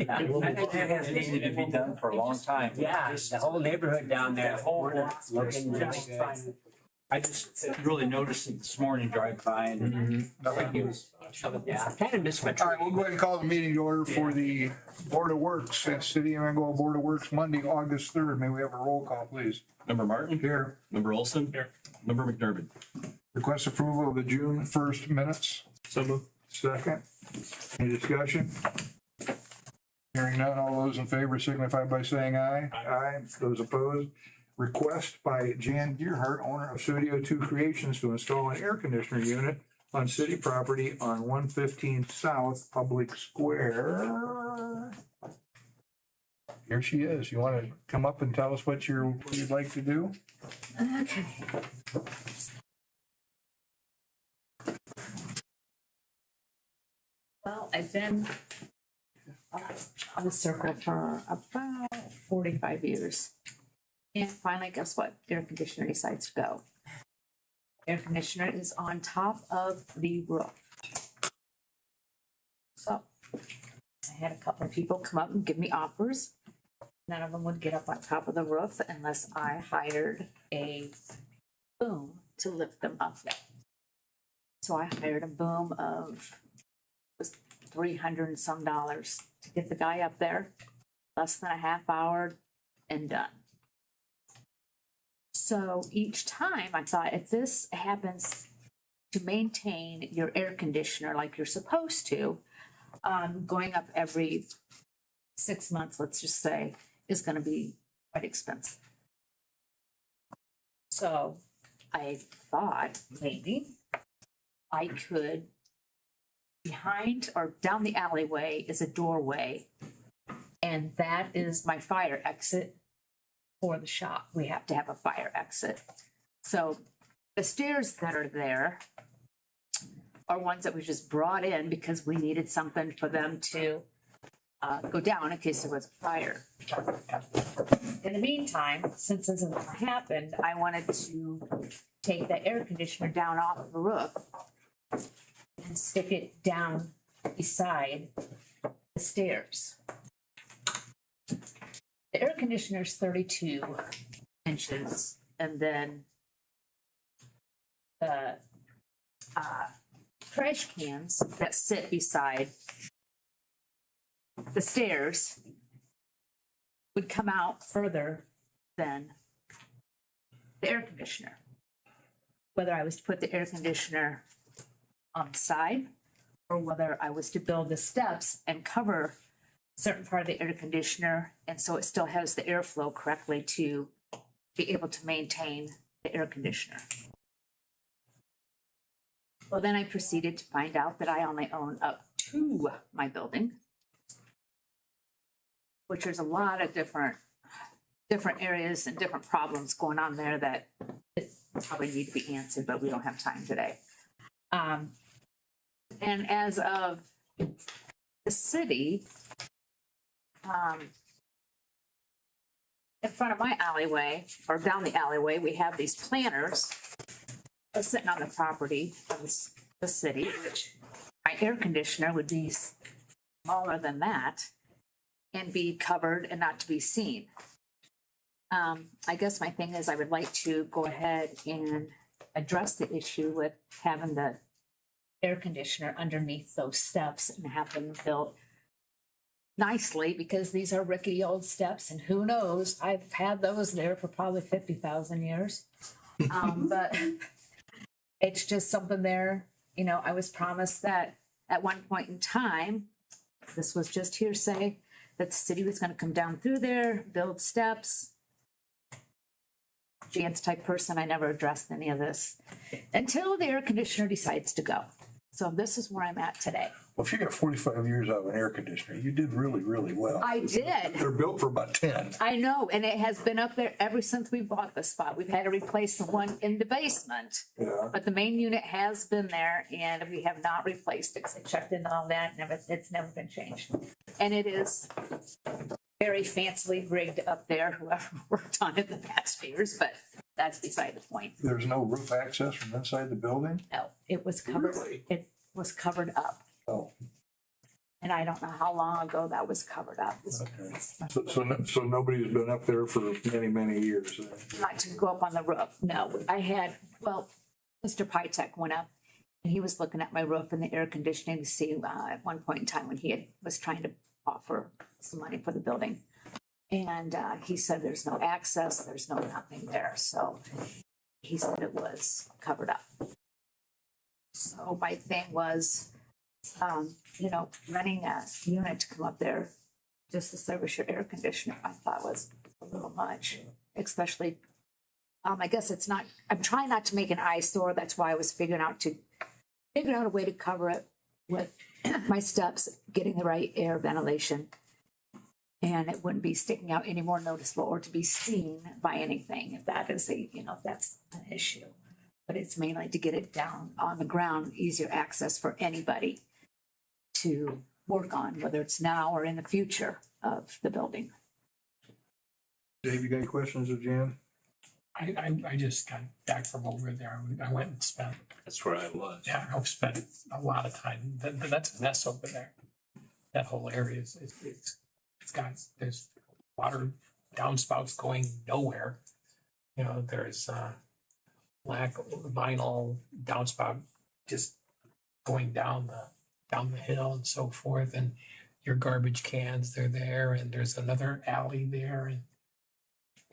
It needed to be done for a long time. Yeah, the whole neighborhood down there. The whole Looking really good. I just really noticed it this morning drive by and it was, Yeah, I kind of missed my All right, tree. we'll go ahead and call the meeting to order for the Board of Works, City of Angola Board of Works, Monday, August 3rd. May we have a roll call, please? Member Martin? Here. Member Olson? Here. Member McDermott? Request approval of the June 1st minutes. So moved. Second. Any discussion? Hearing none, all those in favor signify by saying aye. Aye. Those opposed. Request by Jan Gearhart, owner of Studio 2 Creations, to install an air conditioner unit on city property on 115 South Public Square. Here she is. You want to come up and tell us what you'd like to do? Okay. Well, I've been on the circle for about 45 years. And finally, guess what? Air conditioner decides to go. Air conditioner is on top of the roof. So I had a couple of people come up and give me offers. None of them would get up on top of the roof unless I hired a boom to lift them up there. So I hired a boom of was $300 and some to get the guy up there, less than a half hour and done. So each time I thought, if this happens to maintain your air conditioner like you're supposed to, going up every 6 months, let's just say, is going to be quite expensive. So I thought maybe I could, behind or down the alleyway is a doorway, and that is my fire exit for the shop. We have to have a fire exit. So the stairs that are there are ones that we just brought in because we needed something for them to go down in case there was a fire. In the meantime, since this hasn't happened, I wanted to take the air conditioner down off the roof and stick it down beside the stairs. The air conditioner is 32 inches, and then the trash cans that sit beside the stairs would come out further than the air conditioner. Whether I was to put the air conditioner on the side or whether I was to build the steps and cover a certain part of the air conditioner and so it still has the airflow correctly to be able to maintain the air conditioner. Well, then I proceeded to find out that I only own up to my building, which there's a lot of different areas and different problems going on there that probably need to be answered, but we don't have time today. And as of the city, in front of my alleyway or down the alleyway, we have these planters sitting on the property of the city, which my air conditioner would be smaller than that and be covered and not to be seen. I guess my thing is I would like to go ahead and address the issue with having the air conditioner underneath those steps and have them built nicely, because these are rickety old steps and who knows, I've had those there for probably 50,000 years. But it's just something there, you know, I was promised that at one point in time, this was just hearsay, that the city was going to come down through there, build steps. Jan's type person, I never addressed any of this until the air conditioner decides to go. So this is where I'm at today. Well, if you got 45 years out of an air conditioner, you did really, really well. I did. They're built for about 10. I know, and it has been up there ever since we bought the spot. We've had to replace the one in the basement, Yeah. but the main unit has been there, and we have not replaced it. 'Cause I checked in all that, and it's never been changed. And it is very fancily rigged up there, whoever worked on it in the past years, but that's beside the point. There's no roof access from inside the building? No, it was covered. Really? It was covered up. Oh. And And I don't know how long ago that was covered up. So nobody's been up there for many, many years. Not to go up on the roof, no. Mr. Pytek went up and he was looking at my roof and the air conditioning to see at one point in time when was trying to offer some money for the building. And he said there's no access, there's no nothing there. So he said it was covered up. So my thing was, renting a unit to come up there just to service your air conditioner, I thought was a little much, especially, I guess it's not, I'm trying not to make an eyesore. That's why I was figuring out a way to cover it with my steps, getting the right air ventilation. And it wouldn't be sticking out any more noticeable or to be seen by anything if that is if that's an issue. But it's mainly to get it down on the ground, easier access for anybody to work on, whether it's now or in the future of the building. Dave, you got any questions of Jan? I just got back from over there. I went and spent, That's where I was. yeah, I've spent a lot of time. That's a mess over there. That whole area there's water downspouts going nowhere. There's black vinyl downspout just going down the hill and so forth. And your garbage cans, they're there, and there's another alley there.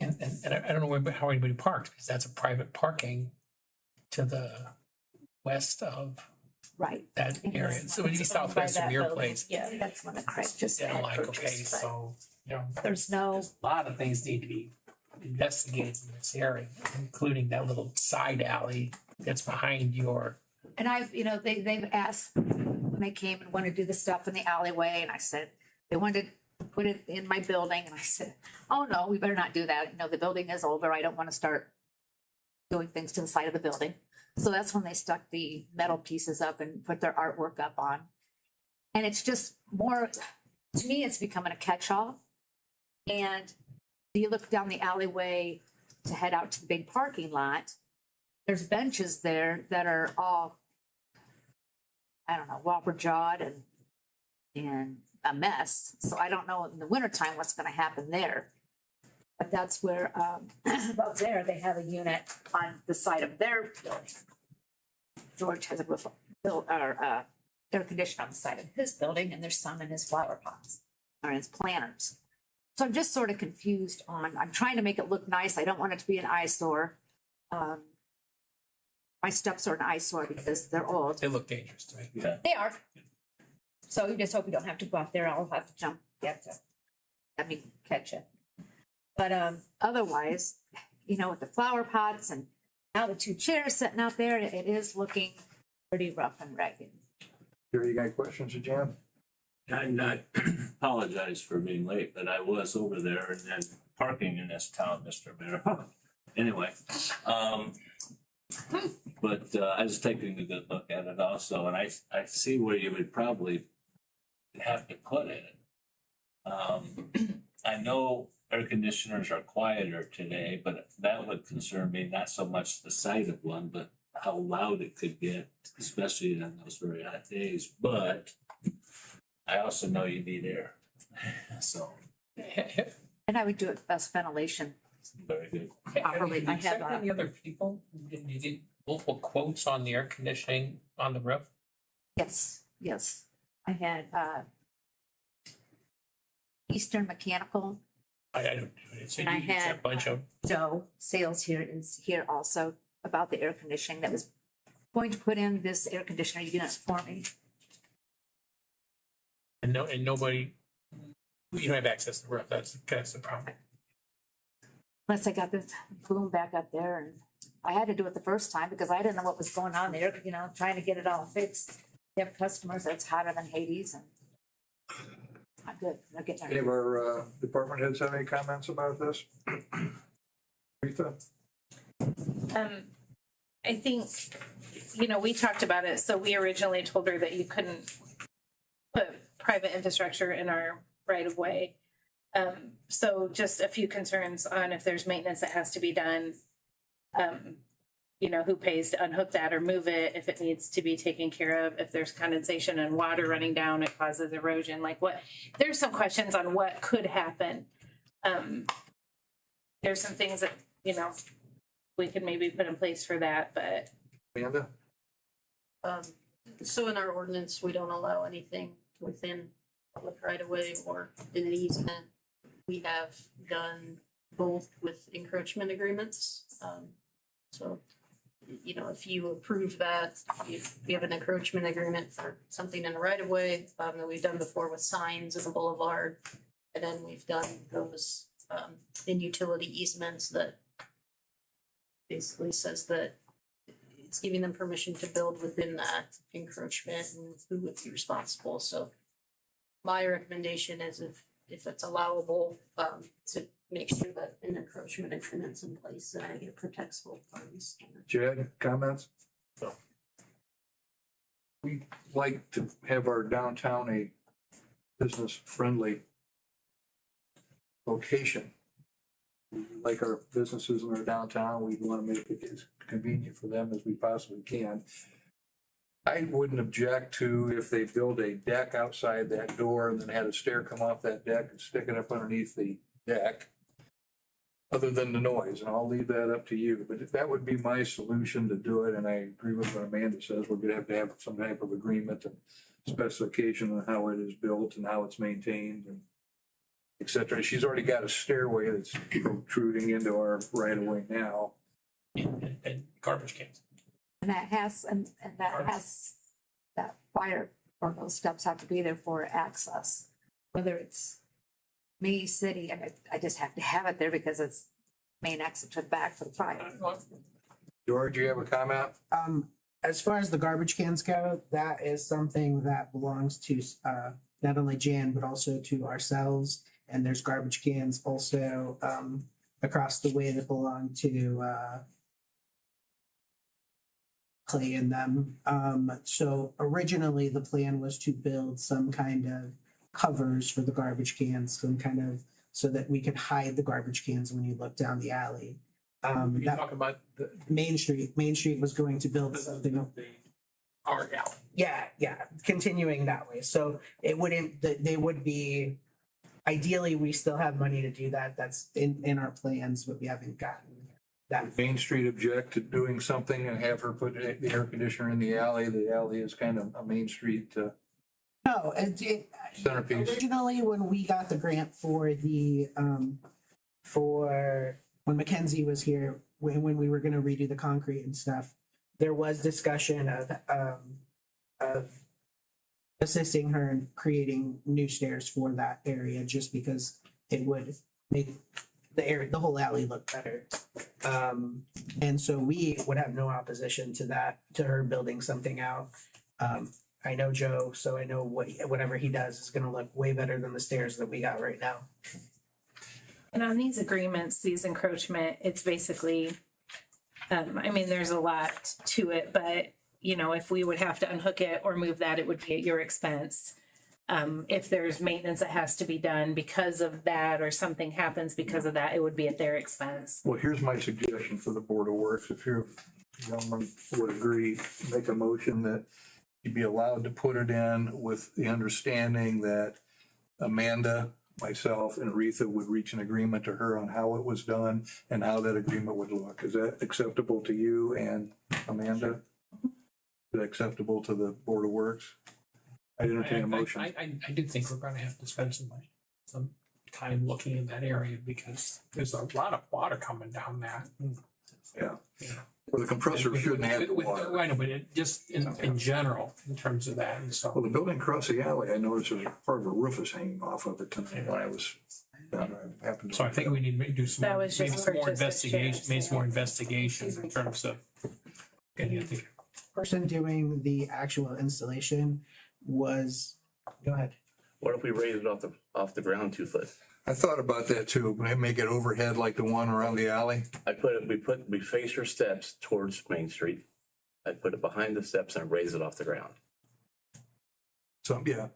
And I don't know how anybody parks, because that's a private parking to the west of Right. that area. So when you get southwest of your place, Yeah, that's when the Craig just yeah, had like, okay, purchased, but so, there's no, a lot of things need to be investigated in this area, including that little side alley that's behind your. and they've asked when they came and wanted to do the stuff in the alleyway, and I said, they wanted to put it in my building, and I said, oh no, we better not do that. The building is older. I don't want to start doing things to the side of the building. So that's when they stuck the metal pieces up and put their artwork up on. And it's just more, to me, it's becoming a catch-all. And you look down the alleyway to head out to the big parking lot, there's benches there that are all, I don't know, wobber-jawed and a mess. So I don't know in the wintertime what's going to happen there. But that's where, above there, they have a unit on the side of their building. George has a air conditioner on the side of his building, and there's some in his flower pots or in his planters. So I'm just sort of confused I'm trying to make it look nice. I don't want it to be an eyesore. My steps are an eyesore because they're old. They look dangerous to me. Yeah. They are. So you just hope you don't have to go out there. I'll have to jump, catch it. But otherwise, with the flower pots and now the two chairs sitting out there, it is looking pretty rough and ragged. Gary, you got any questions of Jan? I apologize for being late, but I was over there and then parking in this town, Mr. Mayor. Anyway, but I was taking a good look at it also, and I see where you would probably have to put it. I know air conditioners are quieter today, but that would concern me, not so much the sight of one, but how loud it could get, especially on those very hot days. But I also know you need air, so And I would do it best ventilation. very good. Properly. Have I you checked have, any other people? Did you get multiple quotes on the air conditioning on the roof? Yes. I had Eastern Mechanical. I don't do it. So And I you get had, a bunch of. Joe Sales here is here also about the air conditioning that was going to put in this air conditioner unit for me. And nobody, you don't have access to the roof. That's the problem. Unless I got the boom back up there, and I had to do it the first time because I didn't know what was going on there, trying to get it all fixed. They have customers that's hotter than Hades, and I'm good. They're getting Any of our department heads have any comments about this? Rita? I think, we talked about it, so we originally told her that you couldn't put private infrastructure in our right of way. So just a few concerns on if there's maintenance that has to be done. you know, who pays to unhook that or move it, if it needs to be taken care of, if there's condensation and water running down, it causes erosion, like what, there's some questions on what could happen. There's some things that, you know, we could maybe put in place for that, but Amanda? So in our ordinance, we don't allow anything within public right of way or in an easement. We have done both with encroachment agreements. So, you know, if you approve that, if you have an encroachment agreement for something in the right of way, that we've done before with signs in the boulevard. And then we've done those in utility easements that basically says that it's giving them permission to build within that encroachment and who would be responsible. So my recommendation is if it's allowable, to make sure that an encroachment agreement's in place and it protects both parties. Chad, comments? No. We like to have our downtown a business-friendly location. We like our businesses in our downtown. We want to make it as convenient for them as we possibly can. I wouldn't object to if they build a deck outside that door and then had a stair come off that deck and stick it up underneath the deck, other than the noise, and I'll leave that up to you. But if that would be my solution to do it, and I agree with what Amanda says, we're gonna have to have some type of agreement and specification on how it is built and how it's maintained and et cetera. She's already got a stairway that's protruding into our right of way now. And garbage cans. And that has, that fire or those steps have to be there for access, whether it's me, city, and I just have to have it there because it's main exit to the back for the fire. George, you have a comment? As far as the garbage cans go, that is something that belongs to, not only Jan, but also to ourselves. And there's garbage cans also, across the way that belong to, Clay and them. So originally the plan was to build some kind of covers for the garbage cans, some kind of, so that we could hide the garbage cans when you look down the alley. You That talk about the Main Street was going to build something. art alley. Yeah, continuing that way. So it wouldn't, they would be, ideally, we still have money to do that. That's in our plans, but we haven't gotten that. Main Street object to doing something and have her put the air conditioner in the alley. The alley is kind of a Main Street No, centerpiece. originally, when we got the grant for the, for when Mackenzie was here, when we were gonna redo the concrete and stuff, there was discussion of assisting her in creating new stairs for that area, just because it would make the whole alley look better. And so we would have no opposition to that, to her building something out. I know Joe, so I know whatever he does is gonna look way better than the stairs that we got right now. and on these agreements, these encroachment, it's basically, I mean, there's a lot to it, but, you know, if we would have to unhook it or move that, it would be at your expense. If there's maintenance that has to be done because of that, or something happens because of that, it would be at their expense. Well, here's my suggestion for the Board of Works. If you gentlemen would agree, make a motion that you'd be allowed to put it in with the understanding that Amanda, myself, and Retha would reach an agreement to her on how it was done and how that agreement would look. Is that acceptable to you and Amanda? Is it acceptable to the Board of Works? I entertain a motion. I do think we're gonna have to spend some time looking in that area because there's a lot of water coming down that. Yeah. You know. Well, the compressor shouldn't have the water. I know, but it just in general, in terms of that, and Well, so. the building across the alley, I noticed there's part of a roof is hanging off of it tonight when I was down there. I happened to- So I think we need to do some, That more- was maybe just some more purchase of investigation, shares, maybe some more yeah. investigations in terms of getting at the Person doing the actual installation was, go ahead. What if we raise it off the ground 2 foot? I thought about that too, but make it overhead like the one around the alley. We face your steps towards Main Street. I put it behind the steps and raise it off the ground. So, yeah,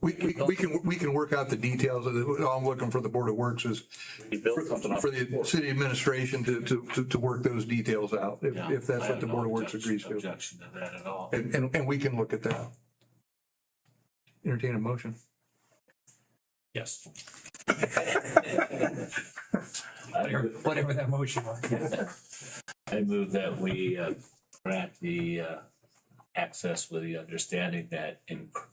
We can work out the details of it. All I'm looking for the Board of Works is We built something off. for the city administration to work those details out, if that's I what have the no Board of Works objection- agrees to. Objection to that at all. And we can look at that. Entertain a motion. Yes. Whatever that motion was. I move that we grant the access with the understanding that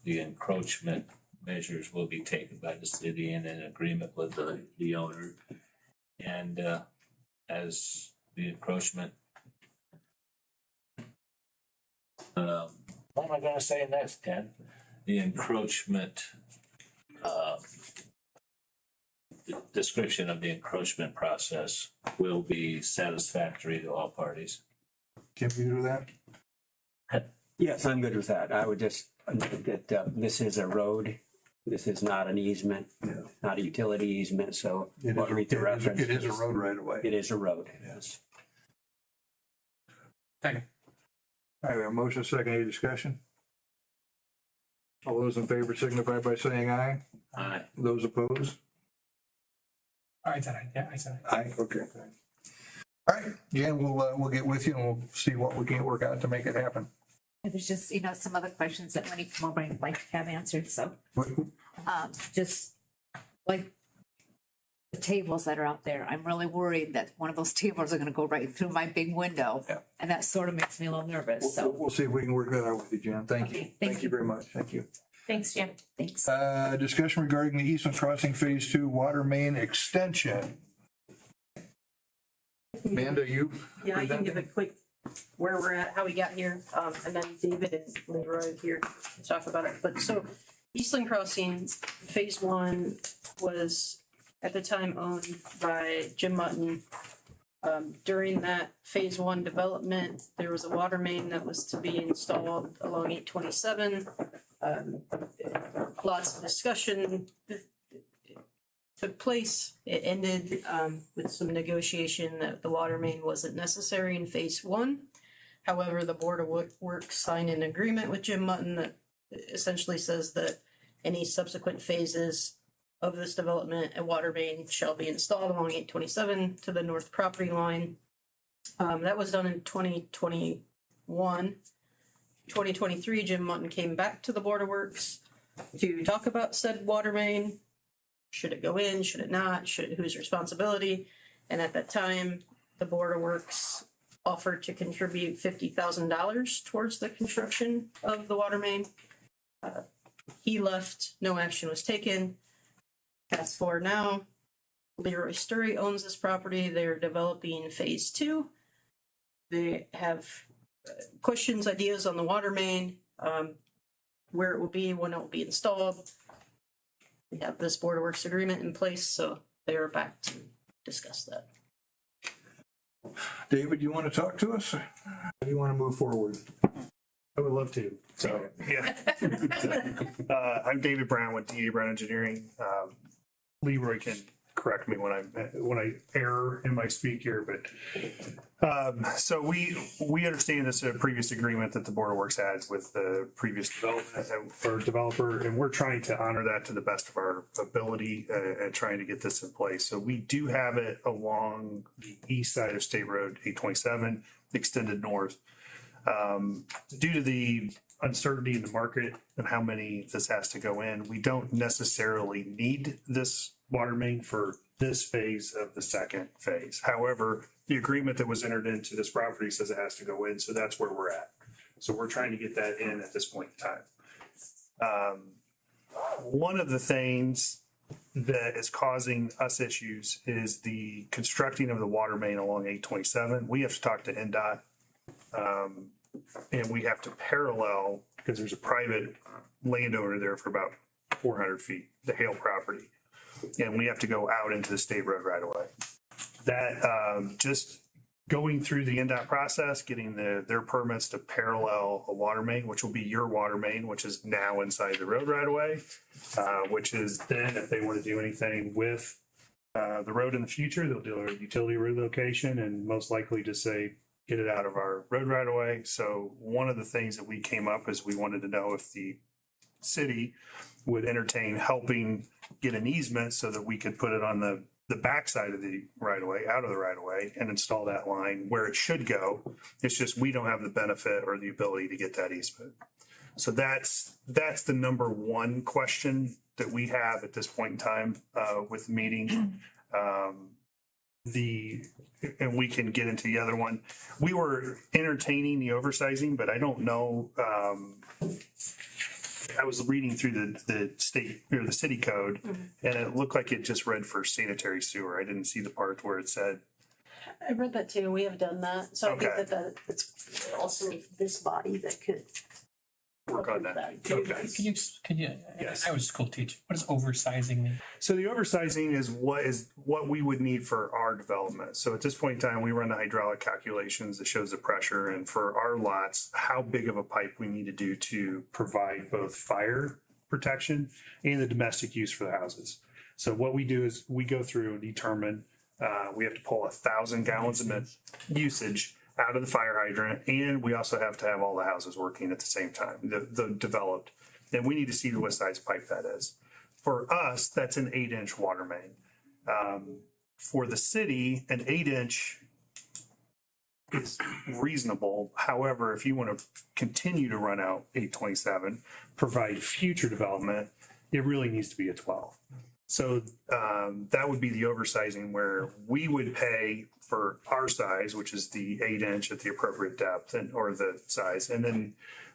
the encroachment measures will be taken by the city in an agreement with the owner. And as the encroachment, what am I gonna say next, Ken? The encroachment, the description of the encroachment process will be satisfactory to all parties. Kim, you do that? Yes, I'm good with that. I would just, note that this is a road. This is not an easement, not a utility easement, so. It we'll read the reference. is a road right away. It is a road, yes. Second. All right, we have a motion, second, any discussion? All those in favor signify by saying aye. Aye. Those opposed? All right, I said it. Aye, okay. All right, Jan, we'll get with you and we'll see what we can work out to make it happen. There's just, some other questions that when you come over, I'd like to have answered, so, just like the tables that are out there, I'm really worried that one of those tables are gonna go right through my big window. Yeah. And that sort of makes me a little nervous, so. We'll see if we can work that out with you, Jan. Thank you. Okay, thank Thank you very much. Thank you. Thanks, Jim. Thanks. Discussion regarding the Eastern Crossing Phase 2 water main extension. Amanda, you? Yeah, I can give a quick where we're at, how we got here, and then David and Leroy here to talk about it. But so Eastland Crossing Phase 1 was at the time owned by Jim Mutton. During that Phase 1 development, there was a water main that was to be installed along 827. Lots of discussion took place. It ended with some negotiation that the water main wasn't necessary in Phase 1. However, the Board of Works signed an agreement with Jim Mutton that essentially says that any subsequent phases of this development, a water main shall be installed along 827 to the north property line. That was done in 2021. 2023, Jim Mutton came back to the Board of Works to talk about said water main. Should it go in? Should it not? Whose responsibility? And at that time, the Board of Works offered to contribute $50,000 towards the construction of the water main. He left, no action was taken. Fast forward now, Leroy Sturry owns this property. They're developing Phase 2. They have questions, ideas on the water main, where it will be, when it will be installed. We have this Board of Works agreement in place, so they are back to discuss that. David, you want to talk to us? Or do you want to move forward? I would love to. So, yeah. I'm David Brown with DA Brown Engineering. Leroy can correct me when I err in my speak here, but so we understand this a previous agreement that the Board of Works had with the previous development or developer, and we're trying to honor that to the best of our ability and trying to get this in place. So we do have it along the east side of State Road 827, extended north. Due to the uncertainty in the market and how many this has to go in, we don't necessarily need this water main for this phase of the second phase. However, the agreement that was entered into this property says it has to go in, so that's where we're at. So we're trying to get that in at this point in time. One of the things that is causing us issues is the constructing of the water main along 827. We have to talk to NDOT. And we have to parallel, because there's a private landowner there for about 400 feet, the Hale property. And we have to go out into the state road right away. That just going through the NDOT process, getting their permits to parallel a water main, which will be your water main, which is now inside the road right away, which is then if they want to do anything with the road in the future, they'll do a utility relocation and most likely just say, get it out of our road right away. So one of the things that we came up is we wanted to know if the city would entertain helping get an easement so that we could put it on the backside of the right of way, out of the right of way, and install that line where it should go. It's just we don't have the benefit or the ability to get that easement. So that's the number one question that we have at this point in time with the meeting. And we can get into the other one. We were entertaining the oversizing, but I don't know. I was reading through the state or the city code, and it looked like it just read for sanitary sewer. I didn't see the part where it said. I read that too. We have done that. So I think Okay. that it's also this body that could Work on that. Okay. Can you, Yes. I was a school teacher. What does oversizing mean? So the oversizing is what we would need for our development. So at this point in time, we run the hydraulic calculations that shows the pressure, and for our lots, how big of a pipe we need to do to provide both fire protection and the domestic use for the houses. So what we do is we go through and determine, we have to pull 1,000 gallons of usage out of the fire hydrant, and we also have to have all the houses working at the same time, the developed. And we need to see what size pipe that is. For us, that's an 8-inch water main. For the city, an 8-inch is reasonable. However, if you want to continue to run out 827, provide future development, it really needs to be a 12. So that would be the oversizing where we would pay for our size, which is the 8-inch at the appropriate depth or the size. And then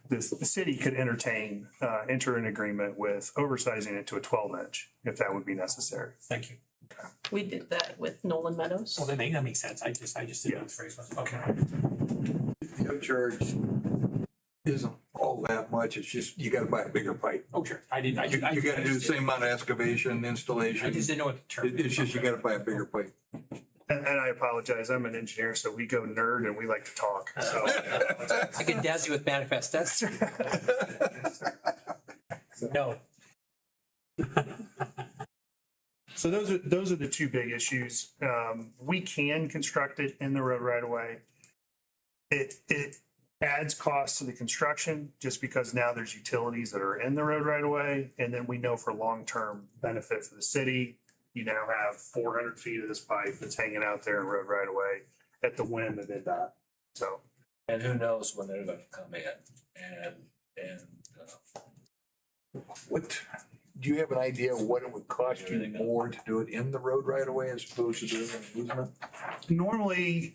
the city could enter an agreement with oversizing it to a 12-inch if that would be necessary. Thank you. We did that with Nolan Meadows. Well, that makes sense. I just didn't know the phrase was. Okay. The upcharge isn't all that much. It's just, you gotta buy a bigger pipe. Oh, sure. You gotta do the same amount of excavation, installation. I just didn't know what the term. It's just, you gotta buy a bigger pipe. And I apologize, I'm an engineer, so we go nerd and we like to talk, so. I can dazzle you with manifest. That's no. So those are the two big issues. We can construct it in the road right away. It adds costs to the construction just because now there's utilities that are in the road right away. And then we know for long-term benefit for the city, you now have 400 feet of this pipe that's hanging out there in road right away at the whim of IDOT. So. And who knows when they're gonna come in and What, do you have an idea what it would cost you more to do it in the road right away as opposed to doing an easement? Normally,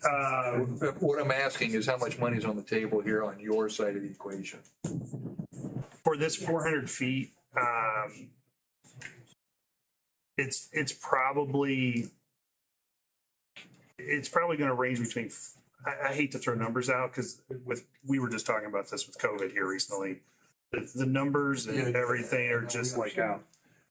What I'm asking is how much money's on the table here on your side of the equation? for this 400 feet, it's probably going to range between. I hate to throw numbers out because we were just talking about this with COVID here recently. The numbers and everything are just like out.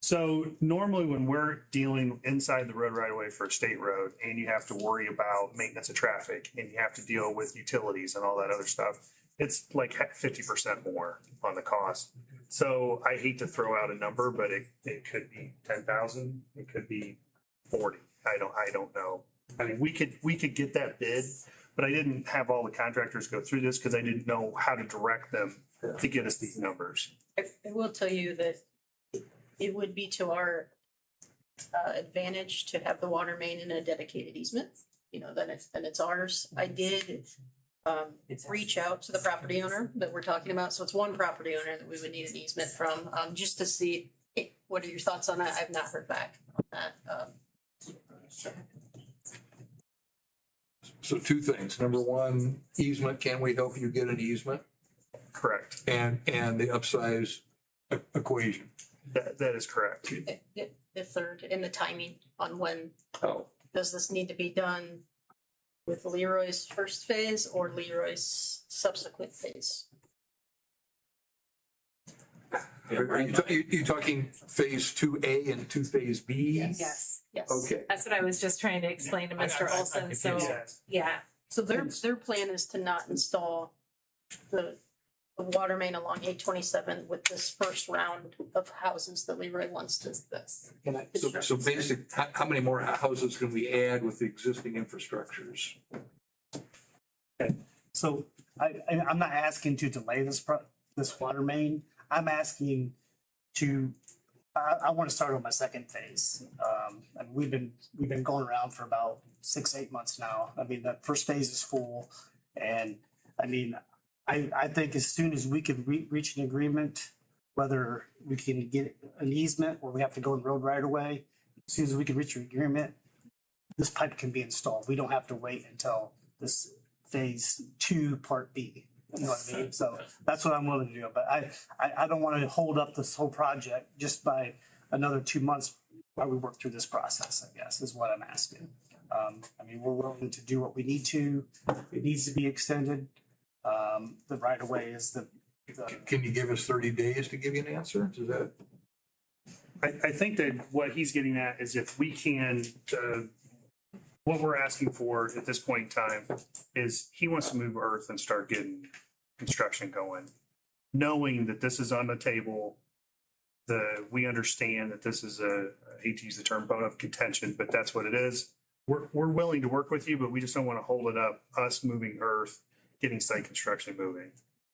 So normally when we're dealing inside the road right away for a state road and you have to worry about maintenance of traffic and you have to deal with utilities and all that other stuff, it's like 50% more on the cost. So I hate to throw out a number, but it could be 10,000. It could be 40. I don't know. I mean, we could get that bid, but I didn't have all the contractors go through this because I didn't know how to direct them to get us these numbers. I will tell you that it would be to our advantage to have the water main in a dedicated easement. You know, then it's ours. I did reach out to the property owner that we're talking about. So it's one property owner that we would need an easement from, just to see, hey, what are your thoughts on that? I've not heard back on that. So two things. Number one, easement, can we help you get an easement? Correct. And the upsize equation. That is correct. The third, and the timing on when Oh. does this need to be done with Leroy's first phase or Leroy's subsequent phase? Are you talking phase 2A and phase B? Yes. Yes. Okay. That's what I was just trying to explain to Mr. Olson, so, yeah. So their plan is to not install the water main along 827 with this first round of houses that Leroy wants to this. So basic, how many more houses can we add with the existing infrastructures? So I'm not asking to delay this water main. I'm asking to, I want to start on my second phase. And we've been going around for about 6-8 months now. I mean, that first phase is full. And I mean, I think as soon as we can reach an agreement, whether we can get an easement or we have to go in road right away, as soon as we can reach an agreement, this pipe can be installed. We don't have to wait until this phase 2, part B. You know what I mean? So that's what I'm willing to do. But I don't want to hold up this whole project just by another 2 months while we work through this process, I guess, is what I'm asking. I mean, we're willing to do what we need to. It needs to be extended. The right of way is the. Can you give us 30 days to give you an answer? Does that? I think that what he's getting at is if we can, what we're asking for at this point in time is he wants to move earth and start getting construction going, knowing that this is on the table. We understand that this is I hate to use the term bone of contention, but that's what it is. We're willing to work with you, but we just don't want to hold it up, us moving earth, getting site construction moving.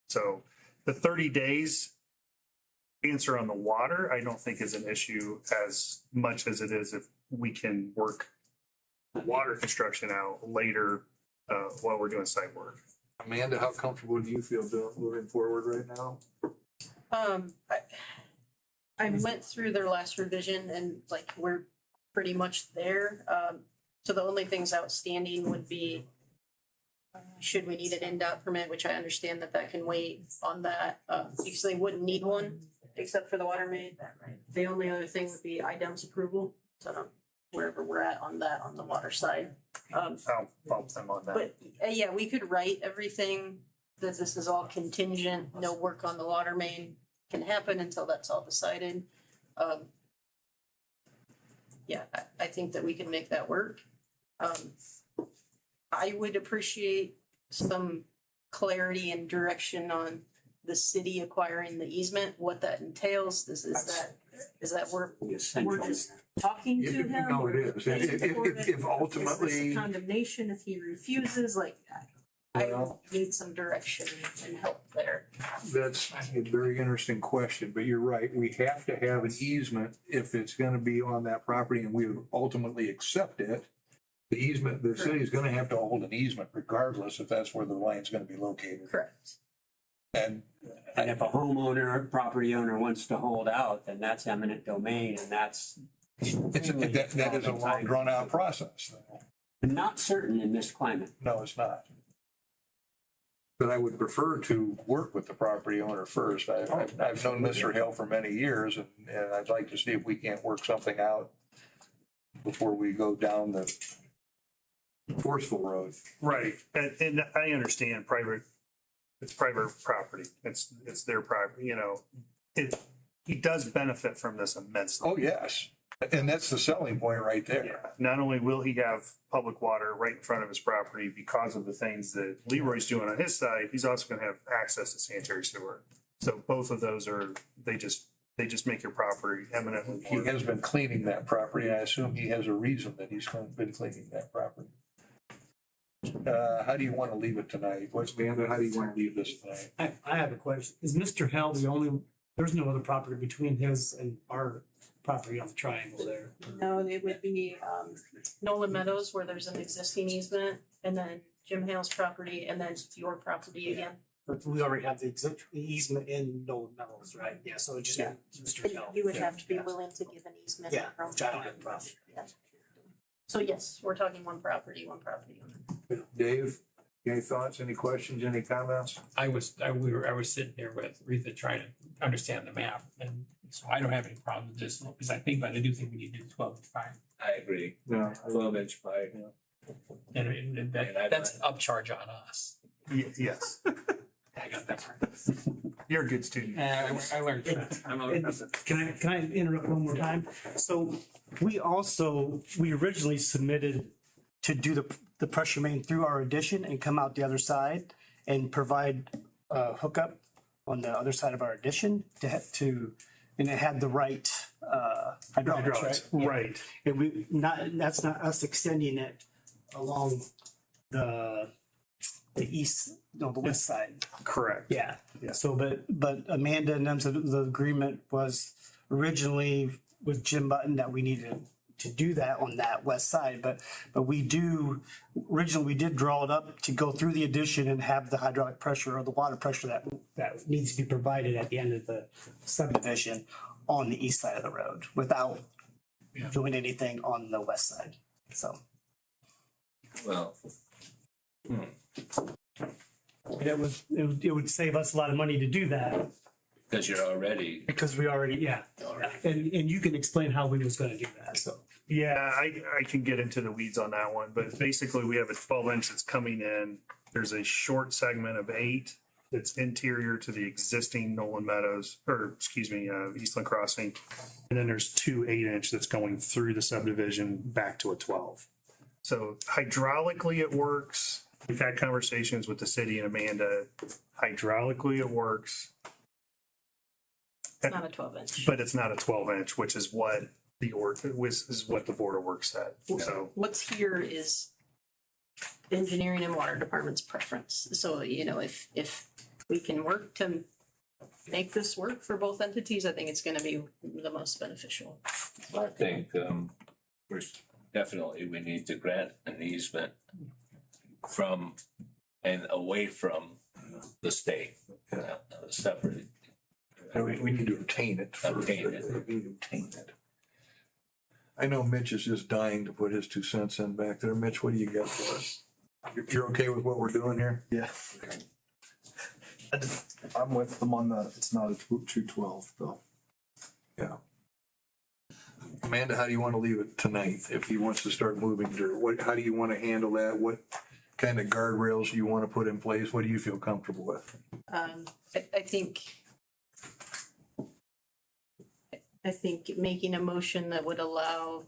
So the 30 days answer on the water, I don't think is an issue as much as it is if we can work water construction out later while we're doing site work. Amanda, how comfortable do you feel moving forward right now? I went through their last revision and like we're pretty much there. So the only things outstanding would be should we need an NDOT permit, which I understand that can wait on that, because they wouldn't need one except for the water main. The only other thing would be IDEM's approval. So wherever we're at on that, on the water side. I'll bump them on that. But yeah, we could write everything that this is all contingent, no work on the water main can happen until that's all decided. Yeah, I think that we can make that work. I would appreciate some clarity and direction on the city acquiring the easement, what that entails. Is that we're just talking to him? No, it is. If ultimately. Is this a condemnation if he refuses? Like, I need some direction and help there. That's a very interesting question, but you're right. We have to have an easement if it's gonna be on that property and we ultimately accept it. The easement, the city is gonna have to hold an easement regardless if that's where the line's gonna be located. Correct. And if a homeowner or property owner wants to hold out, then that's eminent domain and that's. that is a long drawn out process. Not certain in this climate. No, it's not. But I would prefer to work with the property owner first. I've known Mr. Hill for many years and I'd like to see if we can't work something out before we go down the forceful road. Right, and I understand it's private property, it's their property, you know, he does benefit from this immensely. Oh, yes, and that's the selling point right there. Yeah. Not only will he have public water right in front of his property because of the things that Leroy's doing on his side, he's also gonna have access to sanitary sewer. So both of those they just make your property eminently. He has been cleaning that property. I assume he has a reason that he's been cleaning that property. How do you want to leave it tonight? Amanda, how do you want to leave this tonight? I have a question. Is Mr. Hell the only, there's no other property between his and our property on the triangle there? No, it would be Nolan Meadows where there's an existing easement, and then Jim Hale's property, and then your property again. But we already have the easement in Nolan Meadows, right? Yeah, so it just Mr. Hell. You would have to be willing to give an easement. Yeah, which I don't have a problem. Yeah. So yes, we're talking one property owner. Dave, any thoughts, any questions, any comments? I was sitting there with Retha trying to understand the map, and so I don't have any problem with this, because I do think we need to do 12-5. I agree. Yeah. 12-inch pipe. And that's an upcharge on us. Yes, I got that part. you're a good student. I learned that. Can I interrupt one more time? So we originally submitted to do the pressure main through our addition and come out the other side and provide a hookup on the other side of our addition and it had the right hydraulics, right? Right. And that's not us extending it along the east, no, the west side. Correct. Yeah. Yeah. So, but Amanda and them said the agreement was originally with Jim Button that we needed to do that on that west side, but originally we did draw it up to go through the addition and have the hydraulic pressure or the water pressure that needs to be provided at the end of the subdivision on the east side of the road without doing anything on the west side. So. Well, It would save us a lot of money to do that. because you're already, Because we already, yeah. And you can explain how we was gonna do that, so. Yeah, I can get into the weeds on that one, but basically we have a 12-inch that's coming in. There's a short segment of 8 that's interior to the existing Nolan Meadows, or excuse me, Eastland Crossing. And then there's 2 8-inch that's going through the subdivision back to a 12. So hydraulically it works. We've had conversations with the city and Amanda. Hydraulically it works, It's not a 12-inch. but it's not a 12-inch, which is what is what the Board of Works said. So What's here is engineering and water department's preference. So, if we can work to make this work for both entities, I think it's gonna be the most beneficial. I think, first, definitely we need to grant an easement from and away from the state, separate. We need to obtain it first. Obtain it. We need to obtain it. I know Mitch is just dying to put his 2 cents in back there. Mitch, what do you got for us? You're okay with what we're doing here? Yeah. I'm with them on that. It's not a 212 though. Yeah. Amanda, how do you want to leave it tonight if he wants to start moving dirt? How do you want to handle that? What kind of guardrails do you want to put in place? What do you feel comfortable with? I think making a motion that would allow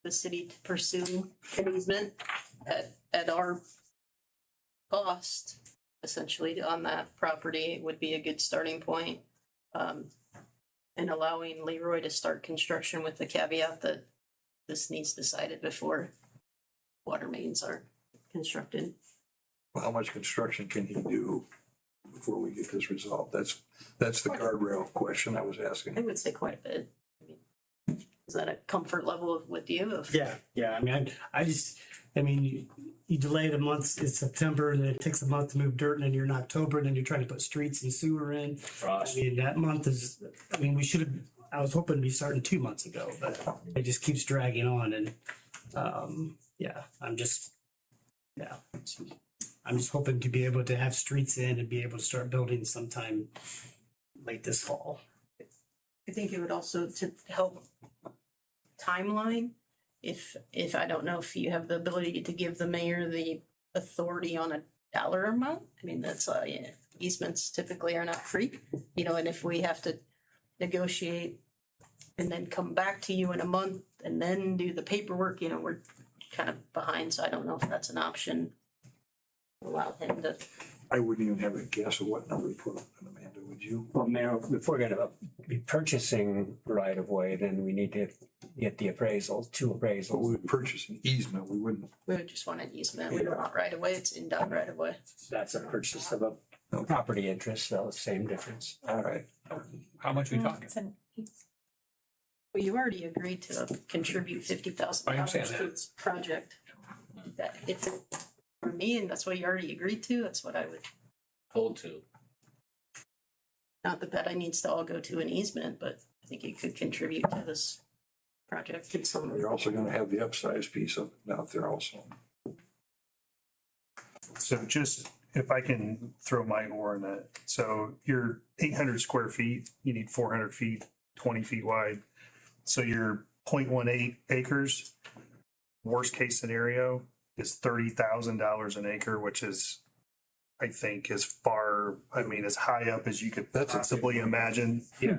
the city to pursue an easement at our cost, essentially, on that property would be a good starting point. And allowing Leroy to start construction with the caveat that this needs decided before water mains are constructed. Well, how much construction can he do before we get this resolved? That's the guardrail question I was asking. I would say quite a bit. Is that a comfort level with you? Yeah. I mean, you delay it a month, it's September, and then it takes a month to move dirt, and then you're in October, and then you're trying to put streets and sewer in. Frost. I mean, that month is, I was hoping to be starting 2 months ago, but it just keeps dragging on and, I'm just hoping to be able to have streets in and be able to start building sometime late this fall. I think it would also to help timeline. If I don't know if you have the ability to give the mayor the authority on a dollar amount. I mean, that's easements typically are not free, and if we have to negotiate and then come back to you in a month and then do the paperwork, we're kind of behind. So I don't know if that's an option. Allow him to. I wouldn't even have a guess of what number to put on it, Amanda, would you? Well, Mayor, if we're gonna be purchasing right of way, then we need to get the appraisals, 2 But we appraisals. would purchase an easement, we wouldn't. We would just want an easement. We don't want right away. It's in-done right away. That's a purchase of a property interest, so same difference. All right. How much are we talking? Well, you already agreed to contribute $50,000 I understand to that. this project. That it's for me, and that's what you already agreed to. That's what I would. hold to. Not that I needs to all go to an easement, but I think it could contribute to this project in some. You're also gonna have the upsize piece of it out there also. So just, if I can throw my oar in that. So you're 800 square feet, you need 400 feet, 20 feet wide. So your 0.18 acres, worst case scenario is $30,000 an acre, which is, I think, as high up as you could possibly imagine. Yeah.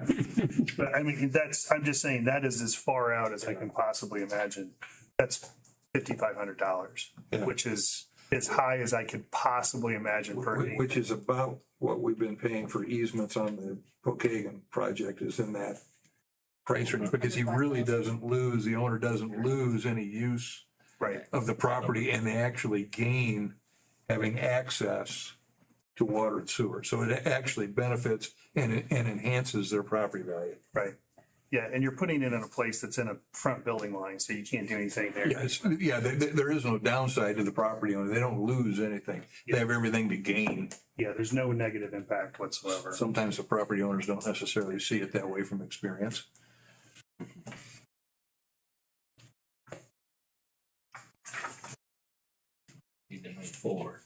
But I mean, I'm just saying that is as far out as I can possibly imagine. That's $5,500, which is as high as I could possibly imagine per acre. Which is about what we've been paying for easements on the Pokagon project is in that price range, because he really doesn't lose, the owner doesn't lose any use Right. of the property, and they actually gain having access to water and sewer. So it actually benefits and enhances their property value. Right. Yeah, and you're putting it in a place that's in a front building line, so you can't do anything there. There is no downside to the property owner. They don't lose anything. They have everything to gain. Yeah, there's no negative impact whatsoever. Sometimes the property owners don't necessarily see it that way from experience. Need to move forward.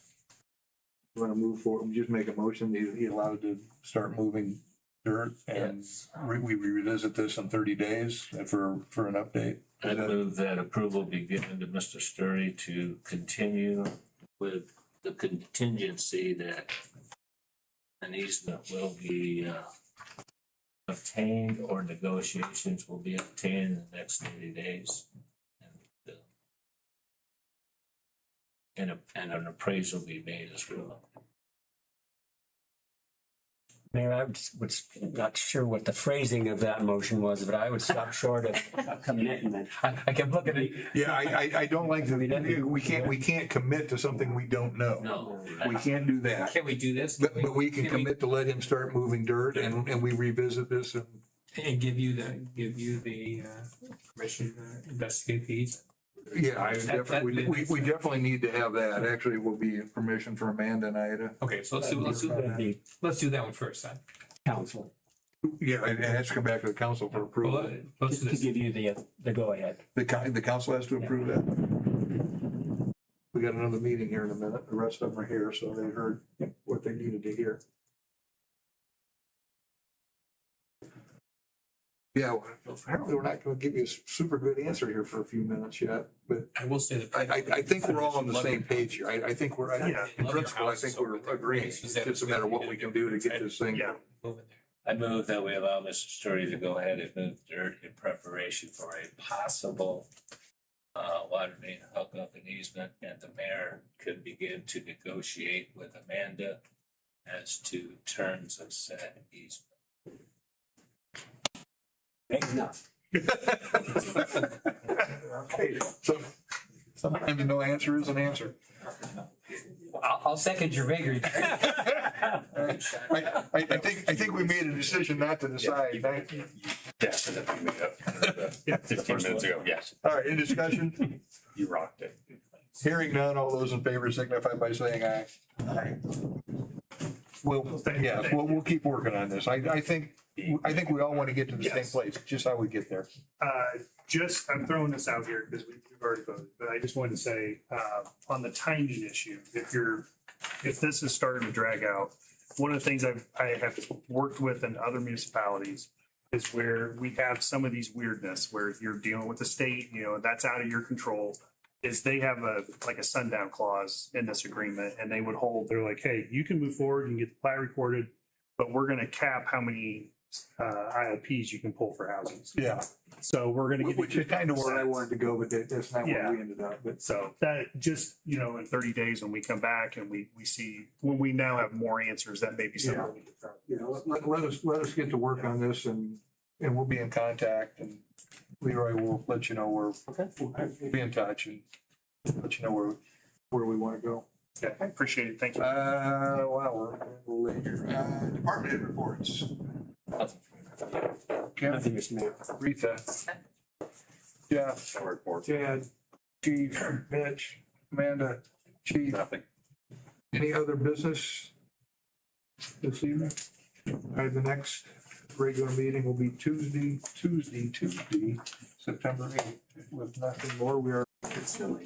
You want to move forward, just make a motion, he allowed to start moving dirt and we revisit this in 30 days for an update. I move that approval be given to Mr. Sturry to continue with the contingency that an easement will be obtained or negotiations will be obtained in the next 30 days. And an appraisal be made as well. Mayor, I was not sure what the phrasing of that motion was, but I would stop short of a commitment. I kept looking at you. Yeah, I don't like we can't commit to something we don't know. No. We can't do that. Can we do this? But we can commit to let him start moving dirt and we revisit this and. And give you the permission to investigate these. Yeah, we definitely need to have that. Actually, will be permission for Amanda and I to. Okay, so let's do that one first then. Council. Yeah, and it has to come back to the council for approval. Let's do To this. give you the go-ahead. The council has to approve that. We got another meeting here in a minute. The rest of them are here, so they heard what they needed to hear. Yeah, well, apparently we're not gonna give you a super good answer here for a few minutes yet, but I will say that. I think we're all on the same page here. I think we're, Yeah. in principle, I think we're agreeing. It's just a matter of what we can do to get this thing. Yeah. Moving there. I move that we allow Mr. Sturry to go ahead and move dirt in preparation for a possible water main hookup and easement, and the mayor could begin to negotiate with Amanda as to terms of said easement. Big enough. Okay, so sometimes no answer is an answer. I'll second your vigor. I think we made a decision not to decide. Definitely made up. Yeah, 15 minutes ago, yes. All right, in discussion, You rocked it. hearing none, all those in favor signify by saying aye. Aye. We'll keep working on this. I think we all want to get to the same place, just how we get there. I'm throwing this out here because we've already voted, but I just wanted to say, on the timing issue, if this is starting to drag out, one of the things I have worked with in other municipalities is where we have some of these weirdness where you're dealing with the state, that's out of your control, is they have a sundown clause in this agreement, and they're like, hey, you can move forward and get the plat recorded, but we're going to cap how many ILPs you can pull for houses. Yeah. So we're going to give Which is kind of where I wanted to go, but that's not where we ended up. But so that just, in 30 days when we come back and we see, when we now have more answers, that may be something. let us get to work on this and we'll be in contact, and Leroy will let you know we'll be in touch and let you know where we want to go. Yeah, I appreciate it. Thank you. Wow, we're later. Department head reports. Kim, Nothing is now. Rita, Jeff, Chad, Chief, Mitch, Amanda, Chief. Nothing. Any other business this evening? All right, the next regular meeting will be Tuesday, September 8th. With nothing more, we are. There's no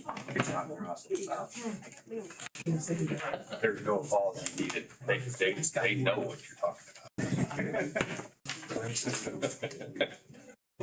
apology needed. They know what you're talking about.